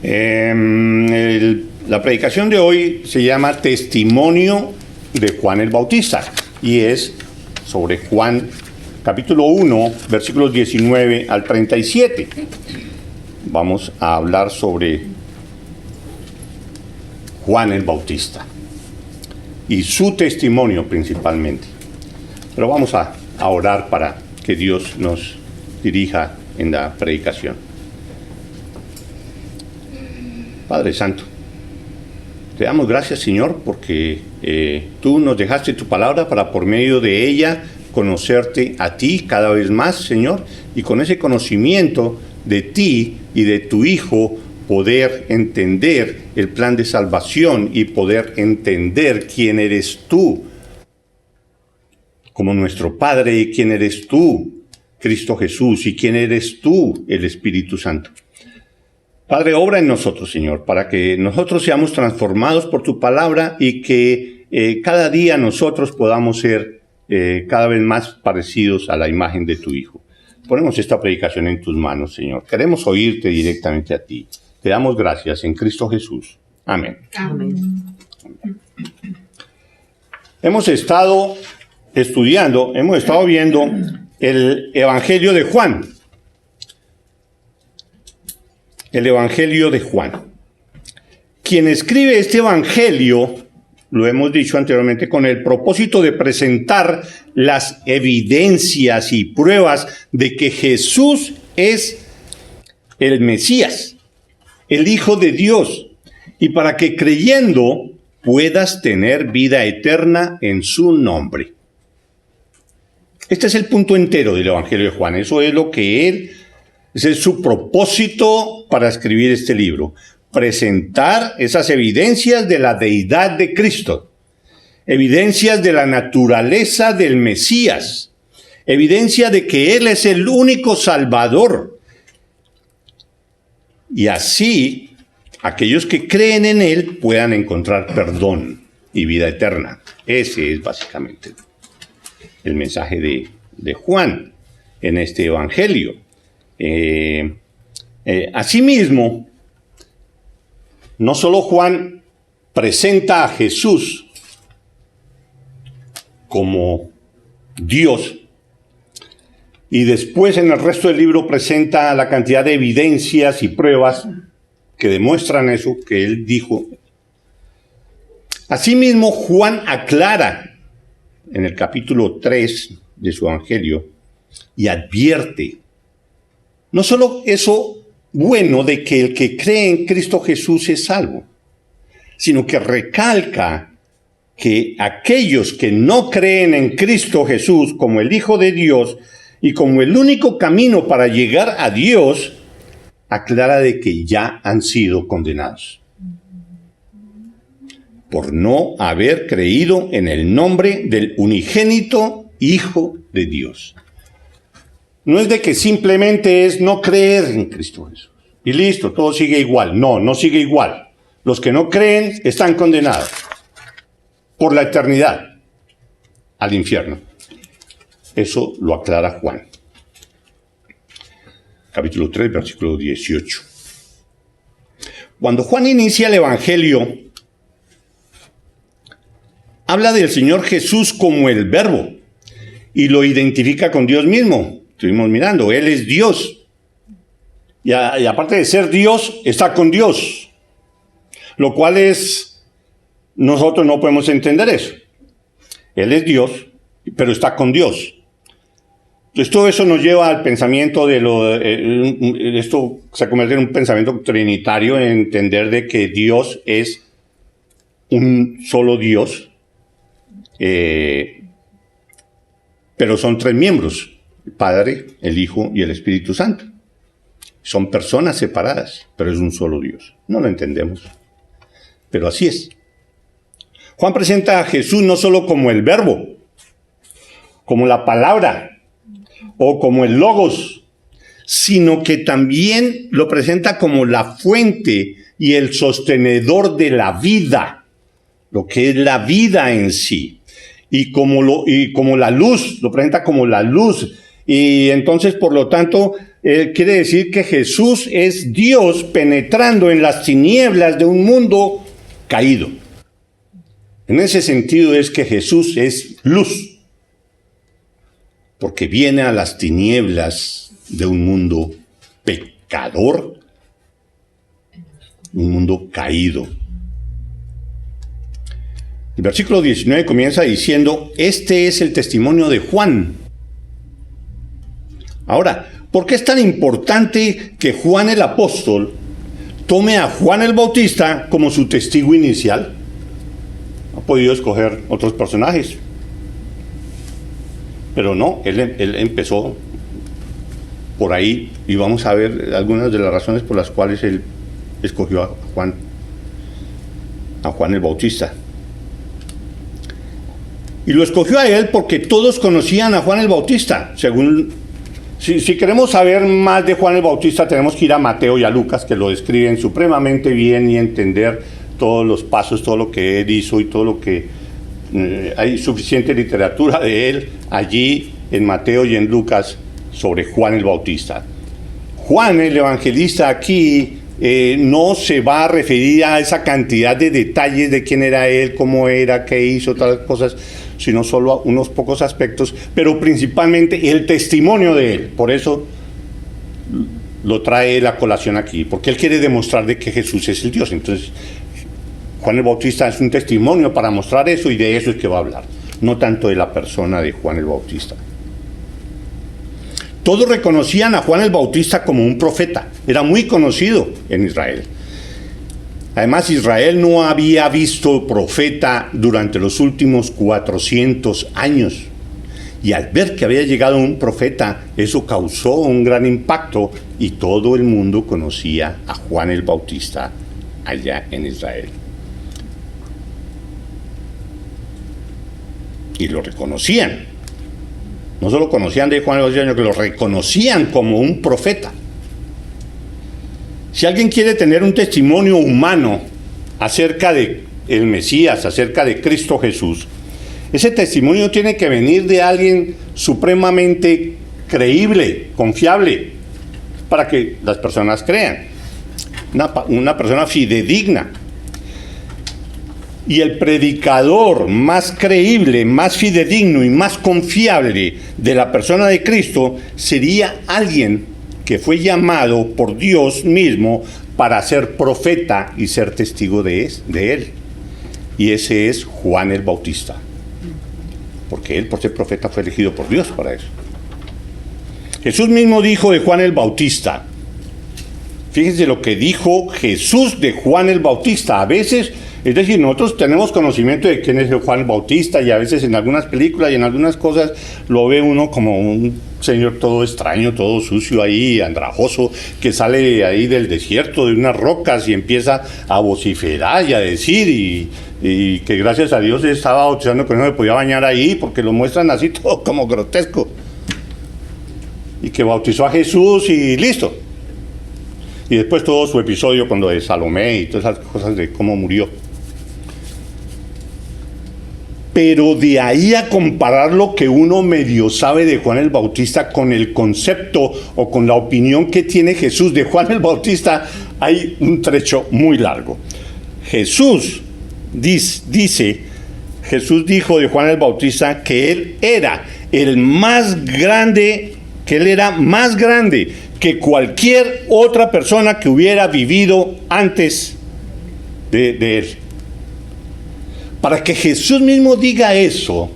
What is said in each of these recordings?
La predicación de hoy se llama Testimonio de Juan el Bautista y es sobre Juan capítulo 1, versículos 19 al 37. Vamos a hablar sobre Juan el Bautista y su testimonio principalmente. Pero vamos a orar para que Dios nos dirija en la predicación. Padre Santo, te damos gracias, Señor, porque tú nos dejaste tu palabra para por medio de ella conocerte a ti cada vez más, Señor, y con ese conocimiento de ti y de tu Hijo poder entender el plan de salvación y poder entender quién eres tú como nuestro Padre y quién eres tú, Cristo Jesús, y quién eres tú, el Espíritu Santo. Padre, obra en nosotros, Señor, para que nosotros seamos transformados por tu palabra y que cada día nosotros podamos ser cada vez más parecidos a la imagen de tu Hijo. Ponemos esta predicación en tus manos, Señor. Queremos oírte directamente a ti. Te damos gracias en Cristo Jesús. Amén. Amén. Hemos estado estudiando, hemos estado viendo el Evangelio de Juan. El Evangelio de Juan. Quien escribe este Evangelio, lo hemos dicho anteriormente, con el propósito de presentar las evidencias y pruebas de que Jesús es el Mesías, el Hijo de Dios, y para que creyendo puedas tener vida eterna en su nombre. Este es el punto entero del Evangelio de Juan. Eso es lo que ese es su propósito para escribir este libro. Presentar esas evidencias de la deidad de Cristo. Evidencias de la naturaleza del Mesías. Evidencia de que Él es el único Salvador. Y así, aquellos que creen en Él puedan encontrar perdón y vida eterna. Ese es básicamente el mensaje de Juan en este Evangelio. Asimismo, no solo Juan presenta a Jesús como Dios, y después en el resto del libro presenta la cantidad de evidencias y pruebas que demuestran eso que él dijo. Asimismo, Juan aclara en el capítulo 3 de su Evangelio y advierte no solo eso bueno de que el que cree en Cristo Jesús es salvo, sino que recalca que aquellos que no creen en Cristo Jesús como el Hijo de Dios y como el único camino para llegar a Dios, aclara de que ya han sido condenados por no haber creído en el nombre del unigénito Hijo de Dios. No es de que simplemente es no creer en Cristo Jesús. Y listo, todo sigue igual. No, no sigue igual. Los que no creen están condenados por la eternidad al infierno. Eso lo aclara Juan. Capítulo 3, versículo 18. Cuando Juan inicia el Evangelio, habla del Señor Jesús como el Verbo y lo identifica con Dios mismo. Estuvimos mirando, Él es Dios. Y aparte de ser Dios, está con Dios. Lo cual nosotros no podemos entender eso. Él es Dios, pero está con Dios. Entonces todo eso nos lleva al pensamiento esto se convierte en un pensamiento trinitario, en entender de que Dios es un solo Dios, pero son tres miembros. El Padre, el Hijo y el Espíritu Santo. Son personas separadas, pero es un solo Dios. No lo entendemos, pero así es. Juan presenta a Jesús no solo como el Verbo, como la palabra o como el Logos, sino que también lo presenta como la fuente y el sostenedor de la vida, lo que es la vida en sí. Y como la luz, lo presenta como la luz. Y entonces, por lo tanto, quiere decir que Jesús es Dios penetrando en las tinieblas de un mundo caído. En ese sentido es que Jesús es luz, porque viene a las tinieblas de un mundo pecador, un mundo caído. El versículo 19 comienza diciendo, este es el testimonio de Juan. Ahora, ¿por qué es tan importante que Juan el apóstol tome a Juan el Bautista como su testigo inicial? Ha podido escoger otros personajes, pero no, él empezó por ahí, y vamos a ver algunas de las razones por las cuales él escogió a Juan el Bautista. Y lo escogió a él porque todos conocían a Juan el Bautista. Si queremos saber más de Juan el Bautista, tenemos que ir a Mateo y a Lucas, que lo describen supremamente bien, y entender todos los pasos, todo lo que él hizo y todo lo que... hay suficiente literatura de él allí en Mateo y en Lucas sobre Juan el Bautista. Juan el evangelista aquí no se va a referir a esa cantidad de detalles de quién era él, cómo era, qué hizo, todas las cosas, sino solo a unos pocos aspectos, pero principalmente el testimonio de él. Por eso lo trae la colación aquí, porque él quiere demostrar de que Jesús es el Dios. Entonces, Juan el Bautista es un testimonio para mostrar eso, y de eso es que va a hablar, no tanto de la persona de Juan el Bautista. Todos reconocían a Juan el Bautista como un profeta, era muy conocido en Israel. Además, Israel no había visto profeta durante los últimos 400 años. Y al ver que había llegado un profeta, eso causó un gran impacto, y todo el mundo conocía a Juan el Bautista allá en Israel. Y lo reconocían. No solo conocían de Juan el Bautista, sino que lo reconocían como un profeta. Si alguien quiere tener un testimonio humano acerca de el Mesías, acerca de Cristo Jesús, ese testimonio tiene que venir de alguien supremamente creíble, confiable, para que las personas crean. Una persona fidedigna. Y el predicador más creíble, más fidedigno y más confiable de la persona de Cristo sería alguien que fue llamado por Dios mismo para ser profeta y ser testigo de él. Y ese es Juan el Bautista. Porque él, por ser profeta, fue elegido por Dios para eso. Jesús mismo dijo de Juan el Bautista. Fíjense lo que dijo Jesús de Juan el Bautista. A veces, es decir, nosotros tenemos conocimiento de quién es Juan el Bautista, y a veces en algunas películas y en algunas cosas lo ve uno como un señor todo extraño, todo sucio ahí, andrajoso, que sale ahí del desierto, de unas rocas, y empieza a vociferar y a decir, y que gracias a Dios estaba bautizando, que no me podía bañar ahí, porque lo muestran así todo como grotesco. Y que bautizó a Jesús y listo. Y después todo su episodio con lo de Salomé y todas esas cosas de cómo murió. Pero de ahí a comparar lo que uno medio sabe de Juan el Bautista con el concepto o con la opinión que tiene Jesús de Juan el Bautista, hay un trecho muy largo. Jesús dijo de Juan el Bautista que él era el más grande, que él era más grande que cualquier otra persona que hubiera vivido antes de él. Para que Jesús mismo diga eso,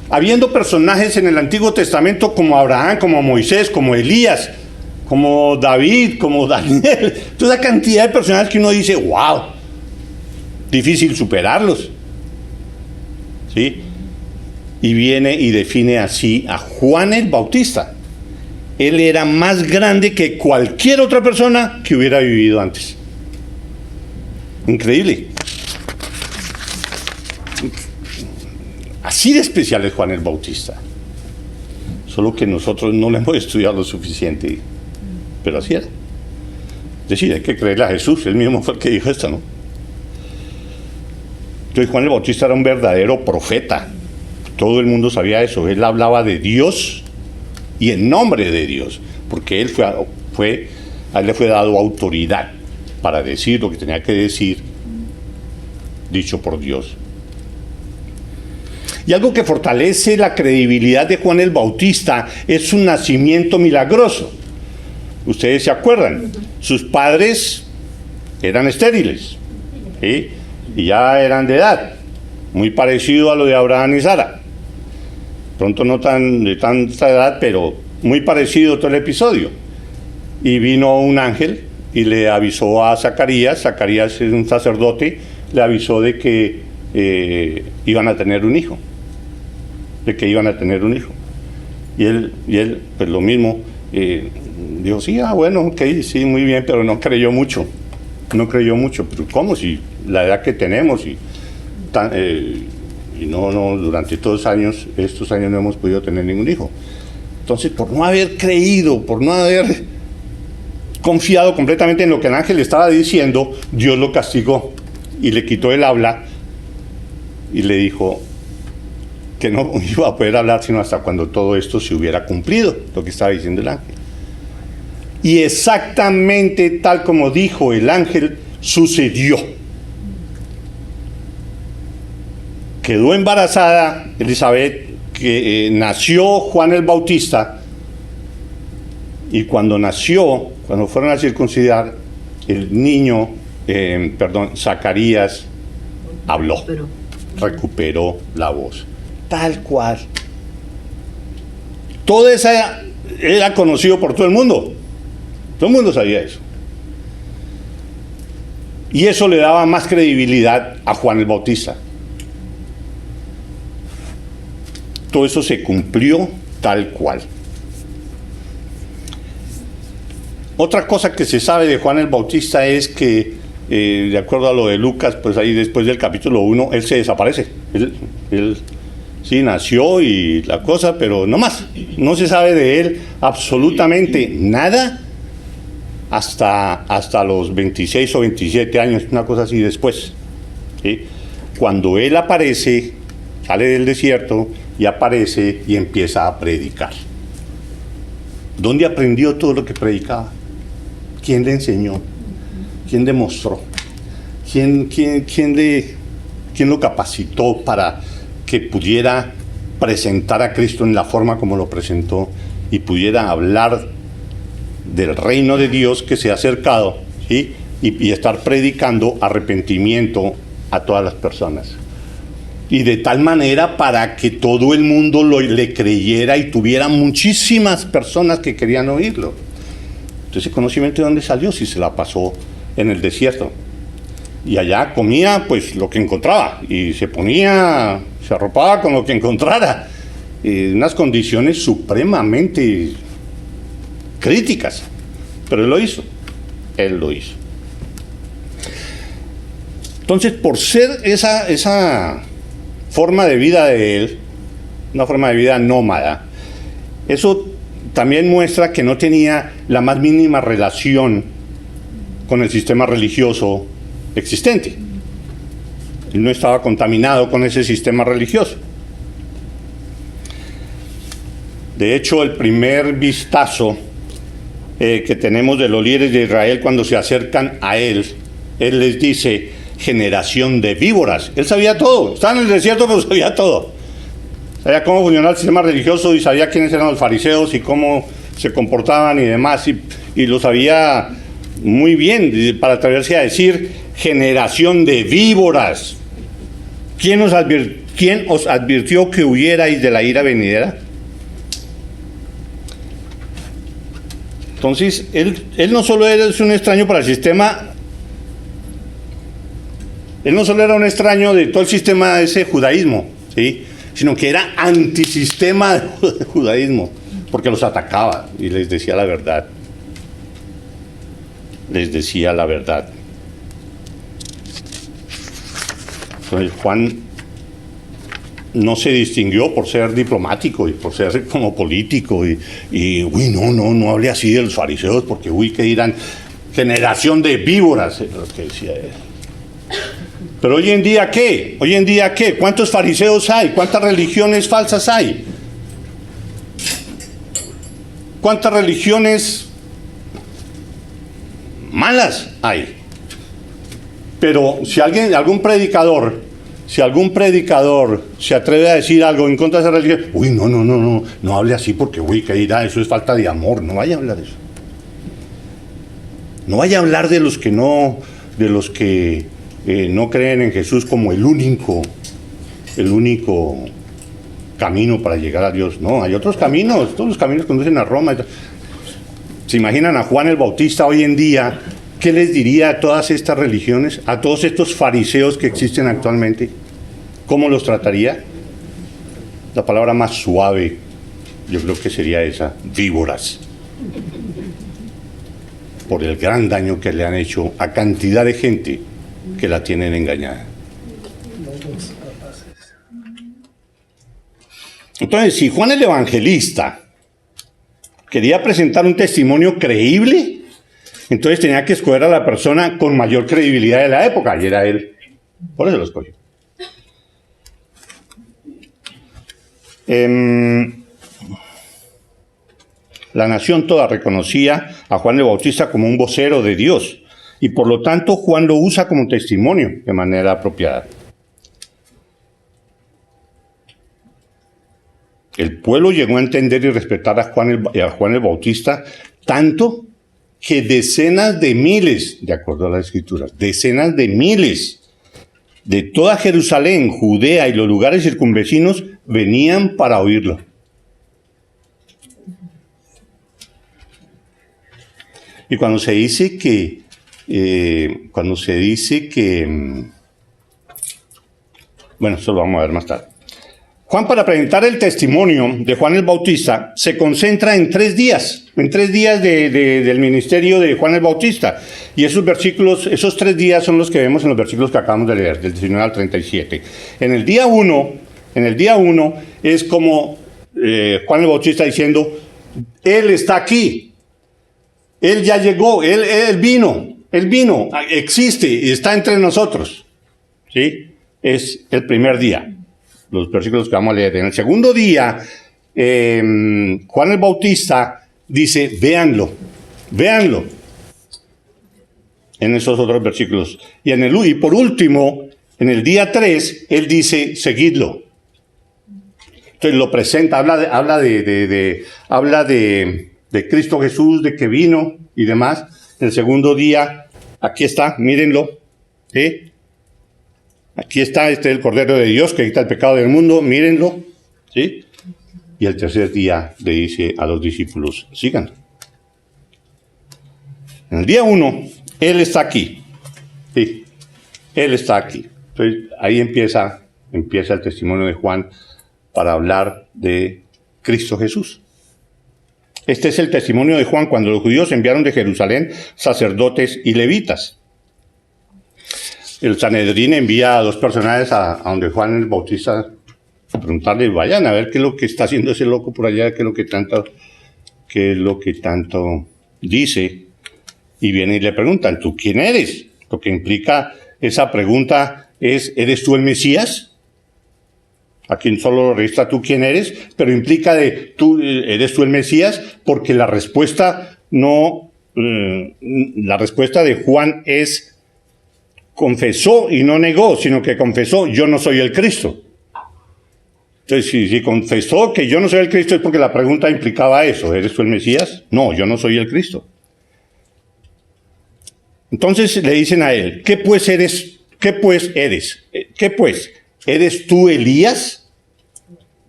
habiendo personajes en el Antiguo Testamento como Abraham, como Moisés, como Elías, como David, como Daniel, toda esa cantidad de personajes que uno dice, wow, difícil superarlos, ¿sí? Y viene y define así a Juan el Bautista. Él era más grande que cualquier otra persona que hubiera vivido antes. Increíble. Así de especial es Juan el Bautista. Solo que nosotros no lo hemos estudiado lo suficiente. Pero así era. Es decir, hay que creerle a Jesús. Él mismo fue el que dijo esto, ¿no? Entonces Juan el Bautista era un verdadero profeta. Todo el mundo sabía eso. Él hablaba de Dios y en nombre de Dios. porque a él le fue dado autoridad para decir lo que tenía que decir, dicho por Dios. Y algo que fortalece la credibilidad de Juan el Bautista es su nacimiento milagroso. Ustedes se acuerdan, sus padres eran estériles, ¿sí? Y ya eran de edad, muy parecido a lo de Abraham y Sara. Pronto no de tanta edad, pero muy parecido todo el episodio. Y vino un ángel y le avisó a Zacarías es un sacerdote, le avisó de que iban a tener un hijo. Y él pues lo mismo, dijo, sí, bueno, ok, sí, muy bien, pero no creyó mucho, pero ¿cómo? Si la edad que tenemos y no, durante todos estos años no hemos podido tener ningún hijo. Entonces, por no haber creído, por no haber confiado completamente en lo que el ángel le estaba diciendo, Dios lo castigó y le quitó el habla y le dijo que no iba a poder hablar sino hasta cuando todo esto se hubiera cumplido, lo que estaba diciendo el ángel. Y exactamente tal como dijo el ángel, sucedió. Quedó embarazada Elizabeth, que nació Juan el Bautista, y cuando fueron a circuncidar, el niño, Zacarías, habló, recuperó la voz. Tal cual. Todo eso era conocido por todo el mundo. Todo el mundo sabía eso. Y eso le daba más credibilidad a Juan el Bautista. Todo eso se cumplió tal cual. Otra cosa que se sabe de Juan el Bautista es que, de acuerdo a lo de Lucas, pues ahí después del capítulo 1, él se desaparece. Él sí nació y la cosa, pero no más. No se sabe de él absolutamente nada hasta los 26 o 27 años, una cosa así después. ¿Sí? Cuando él aparece, sale del desierto y aparece y empieza a predicar. ¿Dónde aprendió todo lo que predicaba? ¿Quién le enseñó? ¿Quién demostró? ¿Quién lo capacitó para que pudiera presentar a Cristo en la forma como lo presentó y pudiera hablar del reino de Dios que se ha acercado, ¿sí? y estar predicando arrepentimiento a todas las personas? Y de tal manera para que todo el mundo le creyera y tuviera muchísimas personas que querían oírlo. Entonces, ¿ese conocimiento de dónde salió? Si se la pasó en el desierto. Y allá comía pues lo que encontraba y se arropaba con lo que encontrara. Unas condiciones supremamente críticas. Pero él lo hizo. Entonces, por ser esa forma de vida de él, una forma de vida nómada, eso también muestra que no tenía la más mínima relación con el sistema religioso existente. Él no estaba contaminado con ese sistema religioso. De hecho, el primer vistazo que tenemos de los líderes de Israel cuando se acercan a él les dice: generación de víboras. Él sabía todo, estaba en el desierto pero sabía todo. Sabía cómo funcionaba el sistema religioso y sabía quiénes eran los fariseos y cómo se comportaban y demás, y lo sabía muy bien para atreverse a decir generación de víboras. ¿Quién os advirtió que huyerais de la ira venidera? Entonces, él no solo era un extraño para el sistema, él no solo era un extraño de todo el sistema de ese judaísmo, ¿sí? Sino que era antisistema del judaísmo, porque los atacaba y les decía la verdad. Entonces, Juan no se distinguió por ser diplomático y por ser como político no hable así de los fariseos porque ¿qué dirán? Generación de víboras, es lo que decía él. Pero hoy en día ¿qué? ¿Cuántos fariseos hay? ¿Cuántas religiones falsas hay? ¿Cuántas religiones malas hay? Pero si algún predicador se atreve a decir algo en contra de esa religión, uy, no hable así porque, uy, ¿qué dirá? Eso es falta de amor. No vaya a hablar de eso. No vaya a hablar de los que no creen en Jesús como el único camino para llegar a Dios. No, hay otros caminos. Todos los caminos conducen a Roma. ¿Se imaginan a Juan el Bautista hoy en día? ¿Qué les diría a todas estas religiones, a todos estos fariseos que existen actualmente? ¿Cómo los trataría? La palabra más suave, yo creo que sería esa: víboras. Por el gran daño que le han hecho a cantidad de gente que la tienen engañada. Entonces, si Juan el Evangelista quería presentar un testimonio creíble, entonces tenía que escoger a la persona con mayor credibilidad de la época, y era él. Por eso lo escogió. La nación toda reconocía a Juan el Bautista como un vocero de Dios, y por lo tanto Juan lo usa como testimonio de manera apropiada. El pueblo llegó a entender y respetar a Juan el Bautista tanto que decenas de miles, de acuerdo a la Escritura, decenas de miles de toda Jerusalén, Judea y los lugares circunvecinos venían para oírlo. Y cuando se dice que bueno, eso lo vamos a ver más tarde. Juan, para presentar el testimonio de Juan el Bautista, se concentra en 3 días, del ministerio de Juan el Bautista. Y esos 3 días son los que vemos en los versículos que acabamos de leer, del 19 al 37. En el día 1 es como Juan el Bautista diciendo: Él está aquí, Él ya llegó, Él vino, existe, está entre nosotros. ¿Sí? Es el primer día. Los versículos que vamos a leer. En el segundo día, Juan el Bautista dice: véanlo. En esos otros versículos. Y por último, en el día 3, él dice: seguidlo. Entonces lo presenta, habla de Cristo Jesús, de que vino y demás. En el segundo día, aquí está, mírenlo. ¿Sí? Aquí está, este es el Cordero de Dios que quita el pecado del mundo, mírenlo, ¿sí? Y el tercer día le dice a los discípulos: síganlo. En el día 1, Él está aquí, ¿sí? Él está aquí. Entonces, ahí empieza el testimonio de Juan para hablar de Cristo Jesús. Este es el testimonio de Juan cuando los judíos enviaron de Jerusalén sacerdotes y levitas. El Sanedrín envía a 2 personajes a donde Juan el Bautista a preguntarle: vayan a ver qué es lo que está haciendo ese loco por allá, qué es lo que tanto dice. Y vienen y le preguntan: ¿tú quién eres? Lo que implica esa pregunta es: ¿eres tú el Mesías? Aquí solo registra tú quién eres, pero implica ¿eres tú el Mesías? Porque la respuesta de Juan es: confesó y no negó, sino que confesó: yo no soy el Cristo. Entonces, si confesó que yo no soy el Cristo, es porque la pregunta implicaba eso: ¿eres tú el Mesías? No, yo no soy el Cristo. Entonces le dicen a él: ¿Qué pues eres? ¿Eres tú Elías?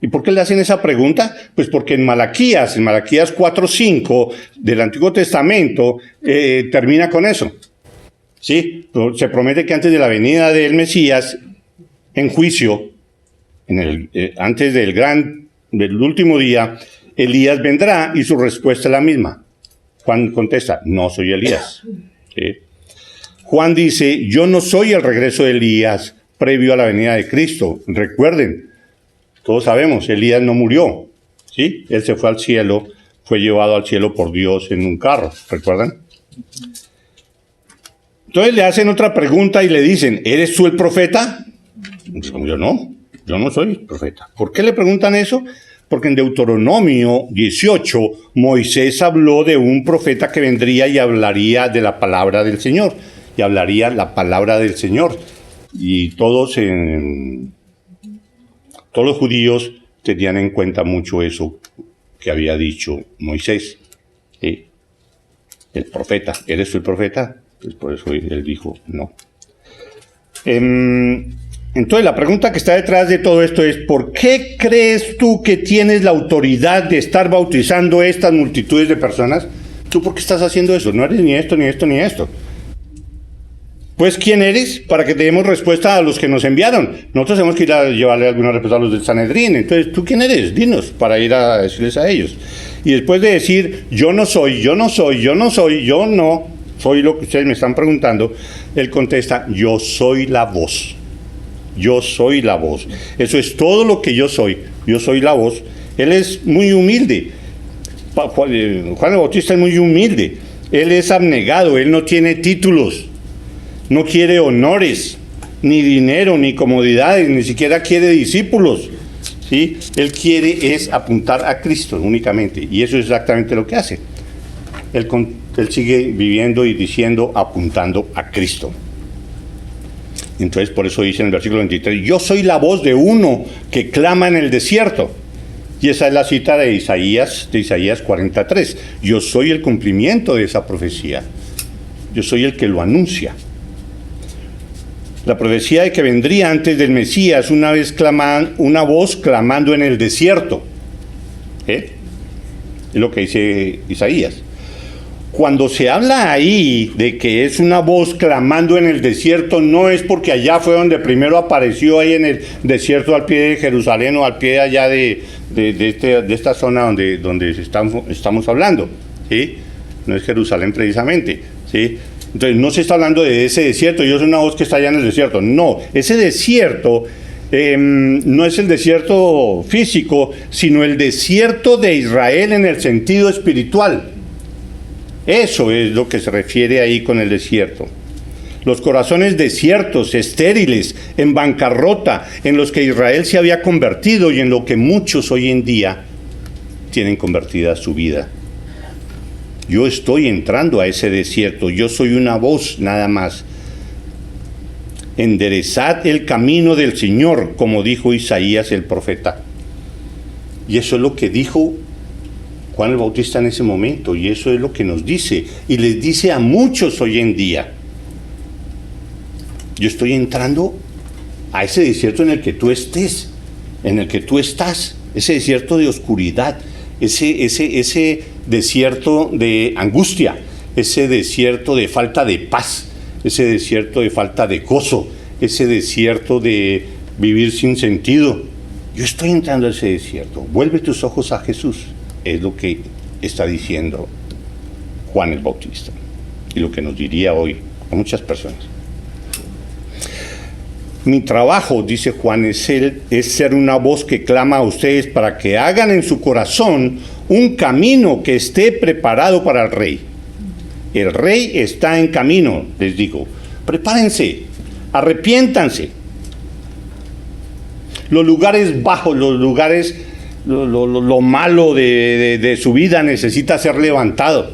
¿Y por qué le hacen esa pregunta? Pues porque en Malaquías 4:5 del Antiguo Testamento termina con eso. ¿Sí? Se promete que antes de la venida del Mesías, en juicio, antes del último día, Elías vendrá, y su respuesta es la misma. Juan contesta: no soy Elías. ¿Sí? Juan dice: yo no soy el regreso de Elías previo a la venida de Cristo. Recuerden, todos sabemos, Elías no murió. ¿Sí? Él se fue al cielo, fue llevado al cielo por Dios en un carro. ¿Recuerdan? Entonces le hacen otra pregunta y le dicen: ¿eres tú el profeta? Yo no soy profeta. ¿Por qué le preguntan eso? Porque en Deuteronomio 18, Moisés habló de un profeta que vendría y hablaría de la palabra del Señor. Y hablaría la palabra del Señor. Y todos los judíos tenían en cuenta mucho eso que había dicho Moisés. ¿Sí? El profeta. ¿Eres tú el profeta? Pues por eso él dijo no. Entonces la pregunta que está detrás de todo esto es: ¿por qué crees tú que tienes la autoridad de estar bautizando estas multitudes de personas? ¿Tú por qué estás haciendo eso? No eres ni esto, ni esto, ni esto. Pues, ¿quién eres? Para que te demos respuesta a los que nos enviaron. Nosotros tenemos que ir a llevarle alguna respuesta a los del Sanedrín. Entonces, ¿tú quién eres? Dinos, para ir a decirles a ellos. Y después de decir, yo no soy, yo no soy, yo no soy, yo no soy lo que ustedes me están preguntando, él contesta, yo soy la voz. Yo soy la voz. Eso es todo lo que yo soy. Yo soy la voz. Él es muy humilde. Juan el Bautista es muy humilde. Él es abnegado. Él no tiene títulos. No quiere honores, ni dinero, ni comodidades, ni siquiera quiere discípulos. ¿Sí? Él quiere es apuntar a Cristo únicamente. Y eso es exactamente lo que hace. Él sigue viviendo y diciendo, apuntando a Cristo. Entonces, por eso dice en el versículo 23, yo soy la voz de uno que clama en el desierto. Y esa es la cita de Isaías 43. Yo soy el cumplimiento de esa profecía. Yo soy el que lo anuncia. La profecía de que vendría antes del Mesías, una voz clamando en el desierto. Es lo que dice Isaías. Cuando se habla ahí de que es una voz clamando en el desierto, no es porque allá fue donde primero apareció, ahí en el desierto al pie de Jerusalén o al pie allá de esta zona donde estamos hablando. ¿Sí? No es Jerusalén precisamente. ¿Sí? Entonces no se está hablando de ese desierto, yo soy una voz que está allá en el desierto. No, ese desierto no es el desierto físico, sino el desierto de Israel en el sentido espiritual. Eso es lo que se refiere ahí con el desierto. Los corazones desiertos, estériles, en bancarrota, en los que Israel se había convertido y en lo que muchos hoy en día tienen convertida su vida. Yo estoy entrando a ese desierto, yo soy una voz nada más. Enderezad el camino del Señor, como dijo Isaías el profeta. Y eso es lo que dijo Juan el Bautista en ese momento, y eso es lo que nos dice, y les dice a muchos hoy en día. Yo estoy entrando a ese desierto en el que tú estés, en el que tú estás, ese desierto de oscuridad, ese desierto de angustia, ese desierto de falta de paz, ese desierto de falta de gozo, ese desierto de vivir sin sentido. Yo estoy entrando a ese desierto. Vuelve tus ojos a Jesús. Es lo que está diciendo Juan el Bautista y lo que nos diría hoy a muchas personas. Mi trabajo, dice Juan, es ser una voz que clama a ustedes para que hagan en su corazón un camino que esté preparado para el Rey. El Rey está en camino, les digo. Prepárense, arrepiéntanse. Los lugares bajos, los lugares, lo malo de su vida necesita ser levantado.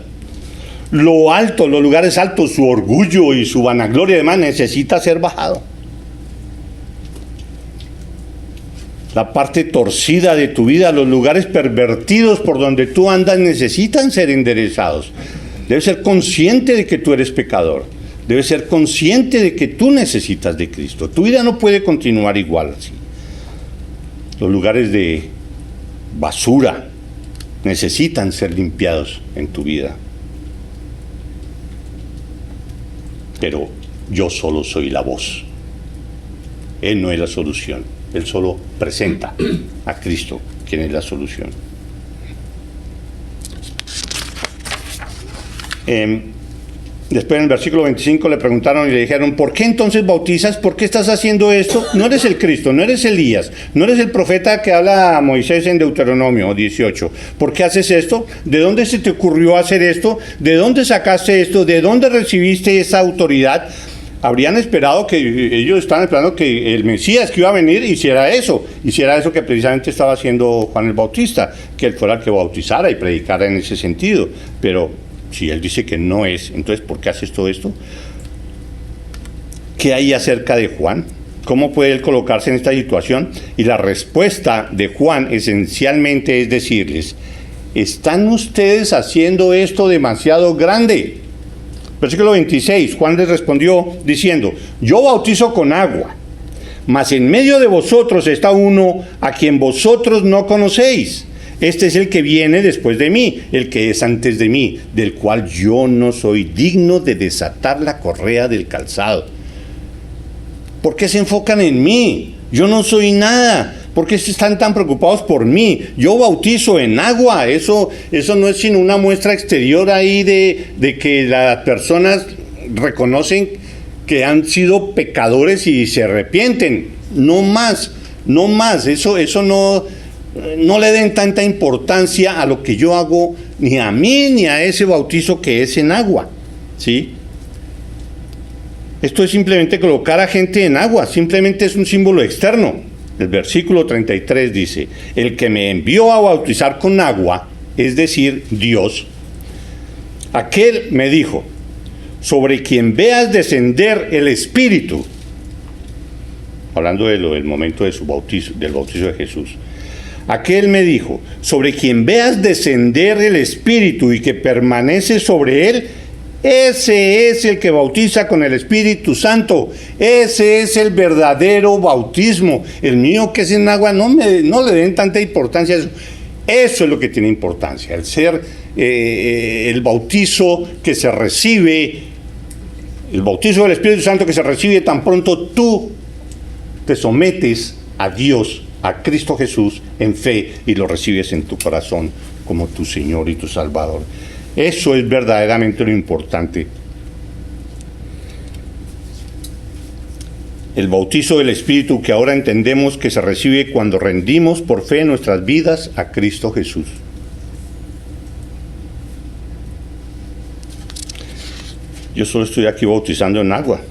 Lo alto, los lugares altos, su orgullo y su vanagloria además necesita ser bajado. La parte torcida de tu vida, los lugares pervertidos por donde tú andas necesitan ser enderezados. Debes ser consciente de que tú eres pecador. Debes ser consciente de que tú necesitas de Cristo. Tu vida no puede continuar igual así. Los lugares de basura necesitan ser limpiados en tu vida. Pero yo solo soy la voz. Él no es la solución. Él solo presenta a Cristo, quien es la solución. Después en el versículo 25 le preguntaron y le dijeron, ¿por qué entonces bautizas? ¿Por qué estás haciendo esto? No eres el Cristo, no eres Elías, no eres el profeta que habla a Moisés en Deuteronomio 18. ¿Por qué haces esto? ¿De dónde se te ocurrió hacer esto? ¿De dónde sacaste esto? ¿De dónde recibiste esa autoridad? habrían esperado ellos estaban esperando que el Mesías que iba a venir hiciera eso que precisamente estaba haciendo Juan el Bautista, que él fuera el que bautizara y predicara en ese sentido. Pero si él dice que no es, entonces ¿por qué haces todo esto? ¿Qué hay acerca de Juan? ¿Cómo puede él colocarse en esta situación? Y la respuesta de Juan esencialmente es decirles: ¿están ustedes haciendo esto demasiado grande? Versículo 26, Juan les respondió diciendo: yo bautizo con agua, mas en medio de vosotros está uno a quien vosotros no conocéis. Este es el que viene después de mí, el que es antes de mí, del cual yo no soy digno de desatar la correa del calzado. ¿Por qué se enfocan en mí? Yo no soy nada. ¿Por qué están tan preocupados por mí? Yo bautizo en agua. Eso no es sino una muestra exterior ahí de que las personas reconocen que han sido pecadores y se arrepienten. No más. Eso no le den tanta importancia a lo que yo hago, ni a mí ni a ese bautizo que es en agua. ¿Sí? Esto es simplemente colocar a gente en agua. Simplemente es un símbolo externo. El versículo 33 dice: el que me envió a bautizar con agua, es decir, Dios, aquel me dijo: sobre quien veas descender el Espíritu, hablando del momento de su bautizo, del bautizo de Jesús, aquel me dijo: sobre quien veas descender el Espíritu y que permanece sobre él, ese es el que bautiza con el Espíritu Santo. Ese es el verdadero bautismo. El mío, que es en agua, no le den tanta importancia a eso. Eso es lo que tiene importancia, el ser el bautizo que se recibe, el bautizo del Espíritu Santo que se recibe tan pronto tú te sometes a Dios, a Cristo Jesús en fe, y lo recibes en tu corazón como tu Señor y tu Salvador. Eso es verdaderamente lo importante. El bautizo del Espíritu que ahora entendemos que se recibe cuando rendimos por fe nuestras vidas a Cristo Jesús. Yo solo estoy aquí bautizando en agua,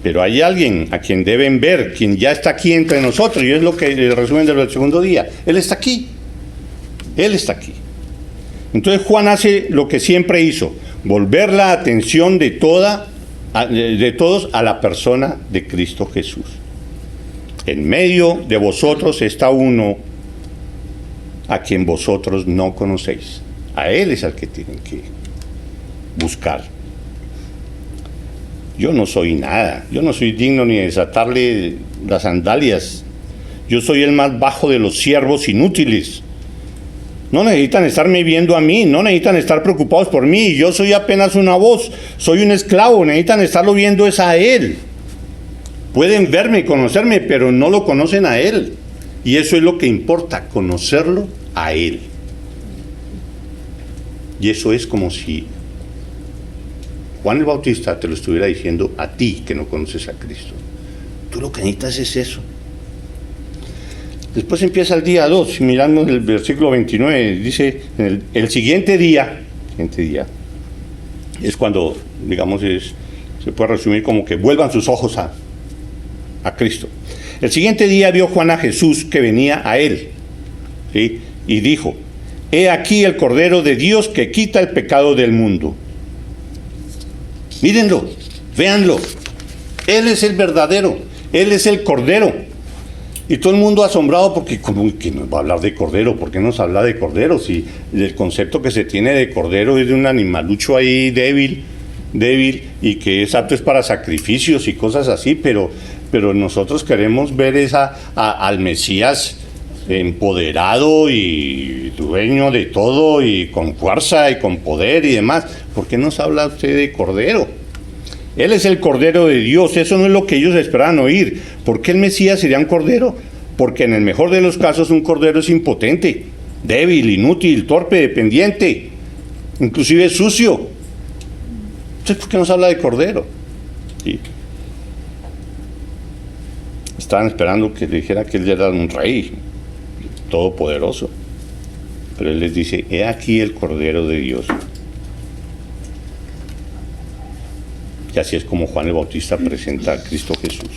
pero hay alguien a quien deben ver, quien ya está aquí entre nosotros, y es lo que el resumen del segundo día. Él está aquí. Él está aquí. Entonces Juan hace lo que siempre hizo: volver la atención de todos a la persona de Cristo Jesús. En medio de vosotros está uno a quien vosotros no conocéis. A él es al que tienen que buscar. Yo no soy nada, yo no soy digno ni de desatarle las sandalias. Yo soy el más bajo de los siervos inútiles. No necesitan estarme viendo a mí, no necesitan estar preocupados por mí. Yo soy apenas una voz, soy un esclavo, necesitan estarlo viendo es a él. Pueden verme y conocerme, pero no lo conocen a él. Y eso es lo que importa, conocerlo a él. Y eso es como si Juan el Bautista te lo estuviera diciendo a ti que no conoces a Cristo. Tú lo que necesitas es eso. Después empieza el día 2, mirando el versículo 29, dice: el siguiente día es cuando, digamos, se puede resumir como que vuelvan sus ojos a Cristo. El siguiente día vio Juan a Jesús que venía a él, ¿sí? Y dijo: he aquí el Cordero de Dios que quita el pecado del mundo. Mírenlo, véanlo, él es el verdadero, él es el Cordero. Y todo el mundo asombrado porque, ¿cómo que nos va a hablar de cordero? ¿Por qué nos habla de cordero? Si el concepto que se tiene de cordero es de un animalucho ahí débil, y que es apto para sacrificios y cosas así, pero nosotros queremos ver al Mesías empoderado y dueño de todo y con fuerza y con poder y demás. ¿Por qué nos habla usted de cordero? Él es el Cordero de Dios. Eso no es lo que ellos esperaban oír. ¿Por qué el Mesías sería un cordero? Porque en el mejor de los casos un cordero es impotente, débil, inútil, torpe, dependiente, inclusive sucio. Entonces, ¿por qué nos habla de cordero? ¿Sí? Estaban esperando que le dijera que él era un rey todopoderoso. Pero él les dice: he aquí el Cordero de Dios. Y así es como Juan el Bautista presenta a Cristo Jesús.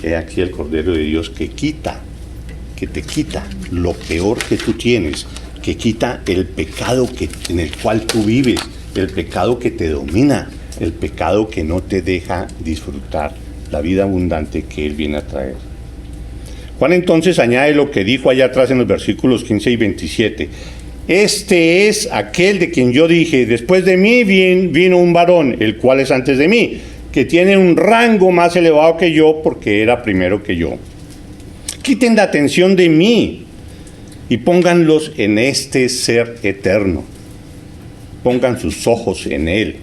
He aquí el Cordero de Dios que te quita lo peor que tú tienes, que quita el pecado en el cual tú vives, el pecado que te domina, el pecado que no te deja disfrutar la vida abundante que Él viene a traer. Juan entonces añade lo que dijo allá atrás en los versículos 15 y 27. Este es aquel de quien yo dije, después de mí vino un varón, el cual es antes de mí, que tiene un rango más elevado que yo porque era primero que yo. Quiten la atención de mí y pónganlos en este ser eterno. Pongan sus ojos en Él.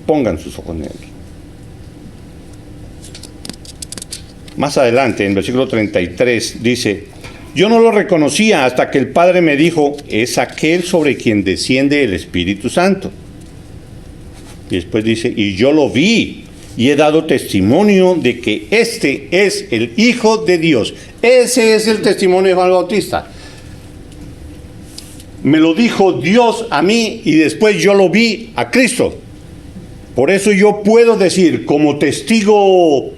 Pongan sus ojos en Él. Más adelante, en versículo 33, dice: yo no lo reconocía hasta que el Padre me dijo, es aquel sobre quien desciende el Espíritu Santo. Y después dice, y yo lo vi y he dado testimonio de que este es el Hijo de Dios. Ese es el testimonio de Juan el Bautista. Me lo dijo Dios a mí y después yo lo vi a Cristo. Por eso yo puedo decir, como testigo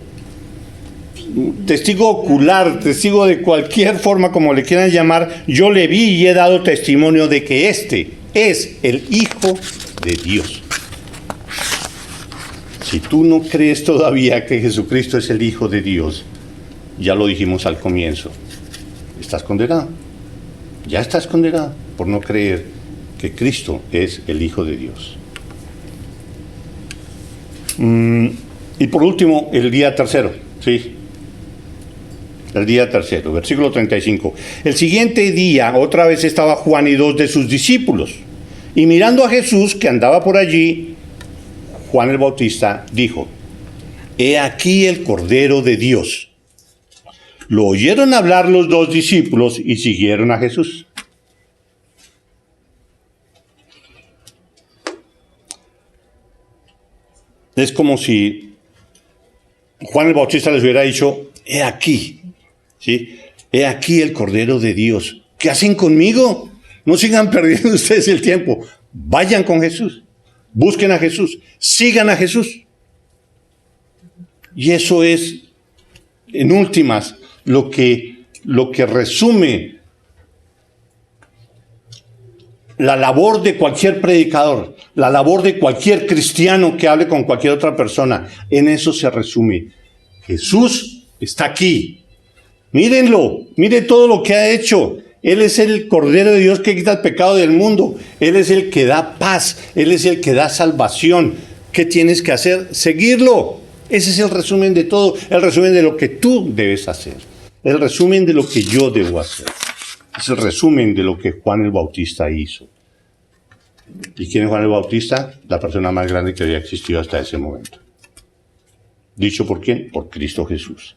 ocular, testigo de cualquier forma como le quieran llamar, yo le vi y he dado testimonio de que este es el Hijo de Dios. Si tú no crees todavía que Jesucristo es el Hijo de Dios, ya lo dijimos al comienzo, estás condenado. Ya estás condenado por no creer que Cristo es el Hijo de Dios. Y por último, el día tercero, ¿sí? El día tercero, versículo 35. El siguiente día, otra vez estaba Juan y 2 de sus discípulos. Y mirando a Jesús, que andaba por allí, Juan el Bautista dijo, he aquí el Cordero de Dios. Lo oyeron hablar los dos discípulos y siguieron a Jesús. Es como si Juan el Bautista les hubiera dicho, he aquí, ¿sí? He aquí el Cordero de Dios. ¿Qué hacen conmigo? No sigan perdiendo ustedes el tiempo. Vayan con Jesús. Busquen a Jesús. Sigan a Jesús. Y eso es, en últimas, lo que resume la labor de cualquier predicador, la labor de cualquier cristiano que hable con cualquier otra persona. En eso se resume. Jesús está aquí. Mírenlo, mire todo lo que ha hecho. Él es el Cordero de Dios que quita el pecado del mundo. Él es el que da paz. Él es el que da salvación. ¿Qué tienes que hacer? Seguirlo. Ese es el resumen de todo. El resumen de lo que tú debes hacer. El resumen de lo que yo debo hacer. Es el resumen de lo que Juan el Bautista hizo. ¿Y quién es Juan el Bautista? La persona más grande que había existido hasta ese momento. ¿Dicho por quién? Por Cristo Jesús.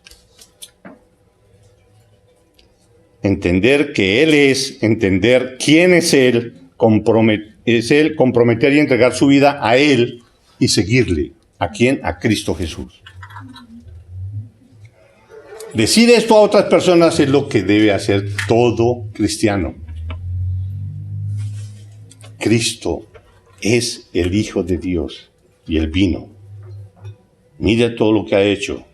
Entender que Él es, entender quién es Él, comprometer y entregar su vida a Él y seguirle. ¿A quién? A Cristo Jesús. Decir esto a otras personas es lo que debe hacer todo cristiano. Cristo es el Hijo de Dios y Él vino. Mira todo lo que ha hecho.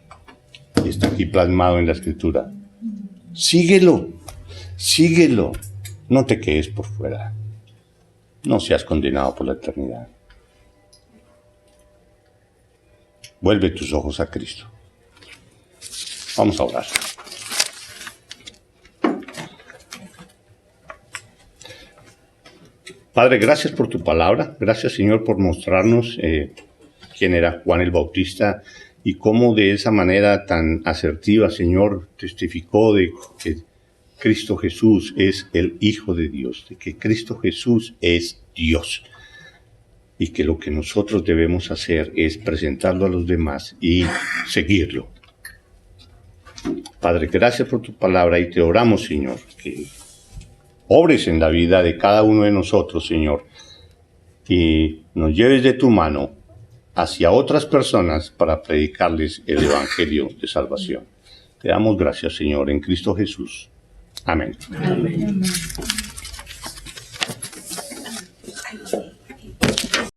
Y está aquí plasmado en la Escritura. Síguelo, síguelo. No te quedes por fuera. No seas condenado por la eternidad. Vuelve tus ojos a Cristo. Vamos a orar. Padre, gracias por tu palabra. Gracias, Señor, por mostrarnos quién era Juan el Bautista y cómo de esa manera tan asertiva, Señor, testificó de que Cristo Jesús es el Hijo de Dios, de que Cristo Jesús es Dios. Y que lo que nosotros debemos hacer es presentarlo a los demás y seguirlo. Padre, gracias por tu palabra y te oramos, Señor, que obres en la vida de cada uno de nosotros, Señor, y nos lleves de tu mano hacia otras personas para predicarles el Evangelio de salvación. Te damos gracias, Señor, en Cristo Jesús. Amén. Amén.